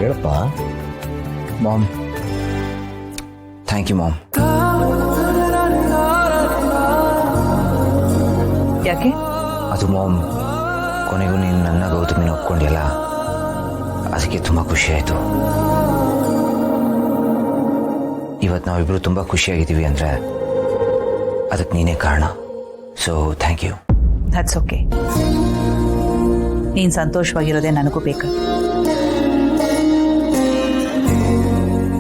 ಹೇಳಪ್ಪ. Ma'am, thank you ma'am. ಯಾಕೆ? ಅದು ಮಾಮ್, ಕೊನೆಗೂ ನೀನು ನನ್ನ ಗೌತಮಿನ ಒಪ್ಕೊಂಡಿಲ್ಲ, ಅದಕ್ಕೆ ತುಂಬ ಖುಷಿ ಆಯಿತು. ಇವತ್ತು ನಾವಿಬ್ಬರು ತುಂಬ ಖುಷಿಯಾಗಿದ್ದೀವಿ ಅಂದರೆ ಅದಕ್ಕೆ ನೀನೇ ಕಾರಣ. So thank you. That's okay. ನೀನು ಸಂತೋಷವಾಗಿರೋದೇ ನನಗೂ ಬೇಕು.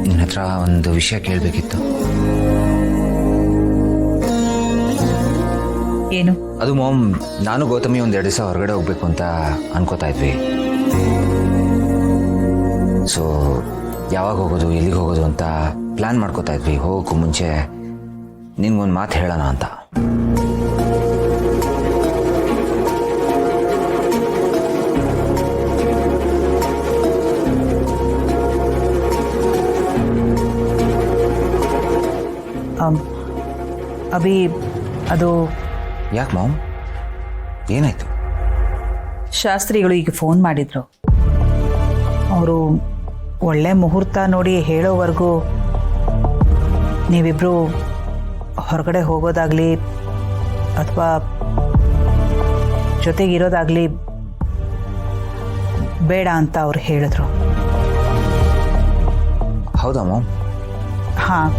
ನಿನ್ನ ಹತ್ರ ಒಂದು ವಿಷಯ ಕೇಳಬೇಕಿತ್ತು. ಏನು? ಅದು ಮಾಮ್, ನಾನು ಗೌತಮಿ ಒಂದೆರಡು ದಿವಸ ಹೊರಗಡೆ ಹೋಗ್ಬೇಕು ಅಂತ ಅನ್ಕೋತಾ ಇದ್ವಿ. ಸೊ ಯಾವಾಗ ಹೋಗೋದು, ಎಲ್ಲಿಗೆ ಹೋಗೋದು ಅಂತ ಪ್ಲ್ಯಾನ್ ಮಾಡ್ಕೋತಾ ಇದ್ವಿ. ಹೋಗೋಕ್ಕೂ ಮುಂಚೆ ನಿನ್ಗೊಂದು ಮಾತು ಹೇಳೋಣ ಅಂತ. ಅಭಿ, ಅದು ಯಾಕೆ ಮಾಮ್, ಏನಾಯ್ತು? ಶಾಸ್ತ್ರಿಗಳು ಈಗ ಫೋನ್ ಮಾಡಿದ್ರು. ಅವರು ಒಳ್ಳೆ ಮುಹೂರ್ತ ನೋಡಿ ಹೇಳೋವರೆಗೂ ನೀವಿಬ್ಬರು ಹೊರಗಡೆ ಹೋಗೋದಾಗಲಿ ಅಥವಾ ಜೊತೆಗಿರೋದಾಗಲಿ ಬೇಡ ಅಂತ ಅವ್ರು ಹೇಳಿದ್ರು. ಹೌದಾ ಮಾಮ್? ಹಾಂ,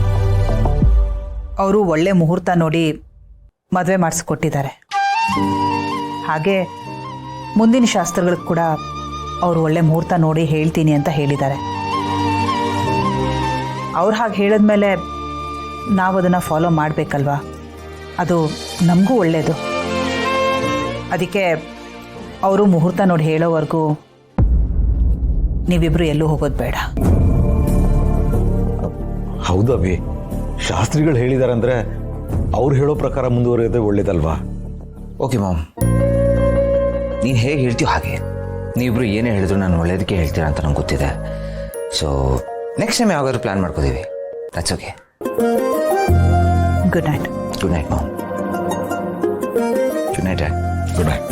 ಅವರು ಒಳ್ಳೆ ಮುಹೂರ್ತ ನೋಡಿ ಮದುವೆ ಮಾಡಿಸ್ಕೊಟ್ಟಿದ್ದಾರೆ. ಹಾಗೆ ಮುಂದಿನ ಶಾಸ್ತ್ರಗಳಿಗೆ ಕೂಡ ಅವರು ಒಳ್ಳೆ ಮುಹೂರ್ತ ನೋಡಿ ಹೇಳ್ತೀನಿ ಅಂತ ಹೇಳಿದ್ದಾರೆ. ಅವ್ರು ಹಾಗೆ ಹೇಳಿದ್ಮೇಲೆ ನಾವು ಅದನ್ನು ಫಾಲೋ ಮಾಡಬೇಕಲ್ವಾ? ಅದು ನಮಗೂ ಒಳ್ಳೆಯದು. ಅದಕ್ಕೆ ಅವರು ಮುಹೂರ್ತ ನೋಡಿ ಹೇಳೋವರೆಗೂ ನೀವಿಬ್ಬರು ಎಲ್ಲೂ ಹೋಗೋದು ಬೇಡ. ಹೌದು ಅಭಿ, ಶಾಸ್ತ್ರಿಗಳು ಹೇಳಿದಾರೆ ಅಂದರೆ ಅವ್ರು ಹೇಳೋ ಪ್ರಕಾರ ಮುಂದುವರಿಯೋದೇ ಒಳ್ಳೇದಲ್ವಾ? ಓಕೆ ಮಾಮ್, ನೀನು ಹೇಗೆ ಹೇಳ್ತೀಯೋ ಹಾಗೆ. ನೀವಿಬ್ರು ಏನೇ ಹೇಳಿದ್ರು ನಾನು ಒಳ್ಳೇದಕ್ಕೆ ಹೇಳ್ತೀರಾ ಅಂತ ನಂಗೆ ಗೊತ್ತಿದೆ. ಸೊ ನೆಕ್ಸ್ಟ್ ಟೈಮ್ ಯಾವಾಗಾದ್ರೂ ಪ್ಲ್ಯಾನ್ ಮಾಡ್ಕೋತೀವಿ. That's okay. Good night. Good night ma'am. Good night dad. Good night.